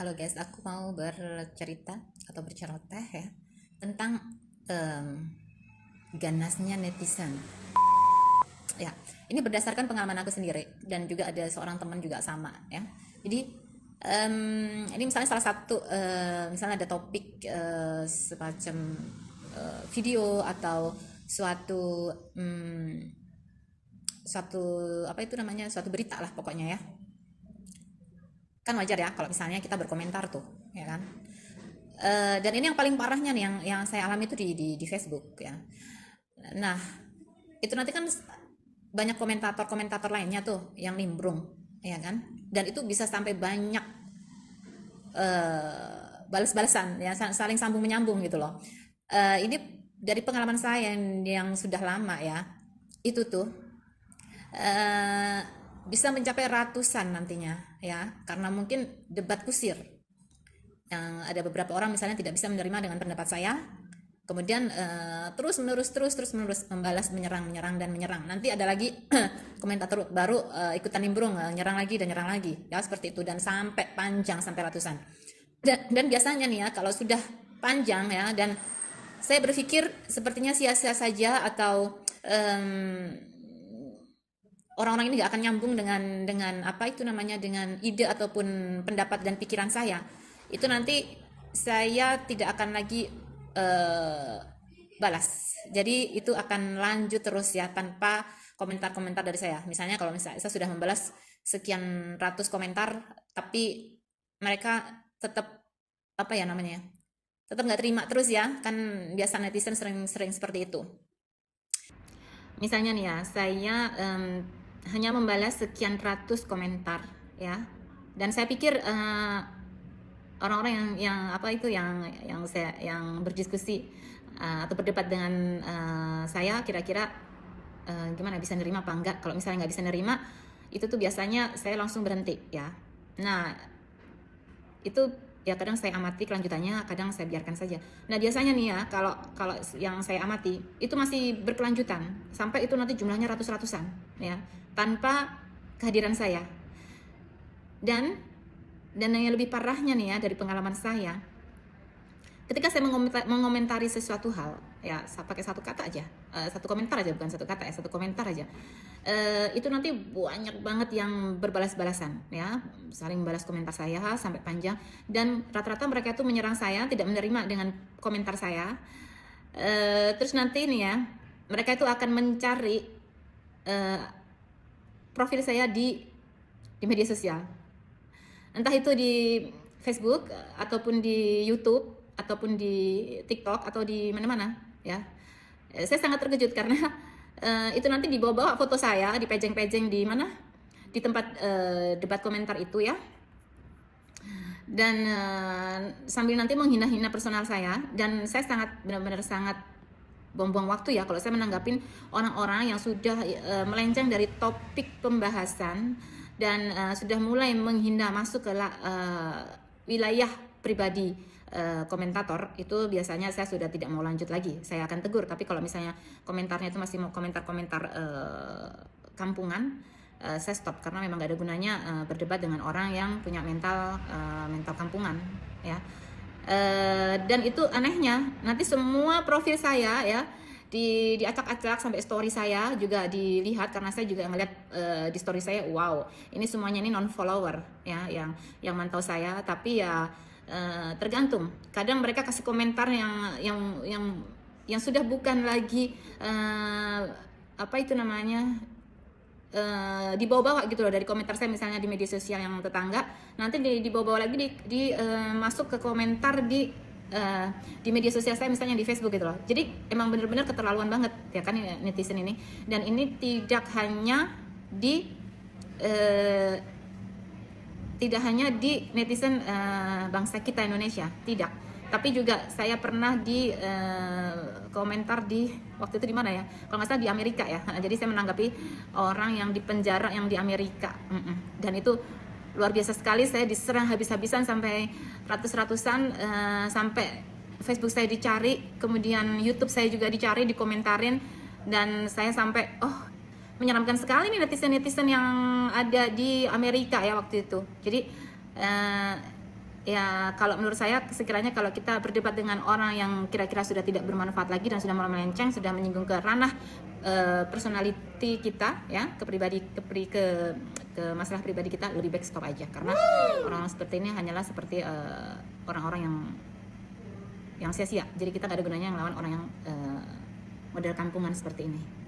Halo guys, aku mau bercerita atau berceloteh ya tentang em, ganasnya netizen. Ya, ini berdasarkan pengalaman aku sendiri dan juga ada seorang teman juga sama ya. Jadi ini misalnya salah satu misalnya ada topik semacam video atau suatu suatu apa itu namanya suatu berita lah pokoknya ya. Kan wajar ya kalau misalnya kita berkomentar tuh, ya kan? Dan ini yang paling parahnya nih yang saya alami itu di Facebook ya. Nah, itu nanti kan banyak komentator-komentator lainnya tuh yang nimbrung, ya kan? Dan itu bisa sampai banyak balas-balasan ya, saling sambung menyambung gitu loh. Ini dari pengalaman saya yang sudah lama ya. Itu tuh eh, bisa mencapai ratusan nantinya ya, karena mungkin debat kusir yang ada beberapa orang misalnya tidak bisa menerima dengan pendapat saya, kemudian terus menerus membalas, menyerang dan menyerang. Nanti ada lagi komentator baru ikutan nimbrung, nyerang lagi dan nyerang lagi ya, seperti itu, dan sampai panjang, sampai ratusan. Dan biasanya nih ya, kalau sudah panjang ya, dan saya berpikir sepertinya sia-sia saja, atau orang-orang ini nggak akan nyambung dengan apa itu namanya, dengan ide ataupun pendapat dan pikiran saya, itu nanti saya tidak akan lagi eh, balas. Jadi itu akan lanjut terus ya, tanpa komentar-komentar dari saya. Misalnya kalau misalnya saya sudah membalas sekian ratus komentar, tapi mereka tetap apa ya namanya, tetap nggak terima terus ya, kan biasa netizen sering-sering seperti itu. Misalnya nih ya, saya hanya membalas sekian ratus komentar ya, dan saya pikir orang-orang yang apa itu yang berdiskusi atau berdebat dengan saya, kira-kira gimana, bisa nerima apa enggak. Kalau misalnya nggak bisa nerima, itu tuh biasanya saya langsung berhenti ya. Nah, itu ya kadang saya amati kelanjutannya, kadang saya biarkan saja. Nah, biasanya nih ya, kalau kalau yang saya amati itu masih berkelanjutan sampai itu nanti jumlahnya ratus-ratusan ya, tanpa kehadiran saya. Dan yang lebih parahnya nih ya, dari pengalaman saya, ketika saya mengomentari sesuatu hal ya, saya pakai satu kata aja, satu komentar aja, bukan satu kata ya, satu komentar aja, itu nanti banyak banget yang berbalas-balasan ya, saling balas komentar saya sampai panjang, dan rata-rata mereka itu menyerang saya, tidak menerima dengan komentar saya. Terus nanti ini ya, mereka itu akan mencari profil saya di media sosial, entah itu di Facebook ataupun di YouTube ataupun di TikTok atau di mana-mana ya. Saya sangat terkejut karena itu nanti dibawa-bawa foto saya, dipejeng-pejeng di mana, di tempat debat komentar itu ya, dan sambil nanti menghina-hina personal saya. Dan saya sangat, benar-benar sangat buang-buang waktu ya kalau saya menanggapin orang-orang yang sudah melenceng dari topik pembahasan dan sudah mulai menghina, masuk ke wilayah pribadi komentator. Itu biasanya saya sudah tidak mau lanjut lagi, saya akan tegur. Tapi kalau misalnya komentarnya itu masih mau komentar-komentar kampungan, saya stop, karena memang gak ada gunanya berdebat dengan orang yang punya mental kampungan ya. Dan itu anehnya, nanti semua profil saya ya diacak-acak, sampai story saya juga dilihat, karena saya juga ngeliat di story saya, wow, ini semuanya ini non follower ya, yang mantau saya. Tapi ya tergantung, kadang mereka kasih komentar yang sudah bukan lagi apa itu namanya, dibawa-bawa gitu loh dari komentar saya, misalnya di media sosial yang tetangga, nanti dibawa-bawa lagi masuk ke komentar di media sosial saya, misalnya di Facebook gitu loh. Jadi emang bener-bener keterlaluan banget ya kan netizen ini. Dan ini tidak hanya di netizen bangsa kita Indonesia, tidak, tapi juga saya pernah di komentar di waktu itu di mana ya, kalau nggak salah di Amerika ya. Jadi saya menanggapi orang yang di penjara yang di Amerika, dan itu luar biasa sekali. Saya diserang habis-habisan sampai ratus-ratusan, sampai Facebook saya dicari, kemudian YouTube saya juga dicari, dikomentarin, dan saya sampai menyeramkan sekali nih netizen yang ada di Amerika ya waktu itu. Jadi Ya, kalau menurut saya sekiranya kalau kita berdebat dengan orang yang kira-kira sudah tidak bermanfaat lagi dan sudah mulai melenceng, sudah menyinggung ke ranah personality kita, ya, ke masalah pribadi kita, lebih baik stop aja, karena orang seperti ini hanyalah seperti orang-orang yang sia-sia. Jadi kita gak ada gunanya ngelawan orang yang model kampungan seperti ini.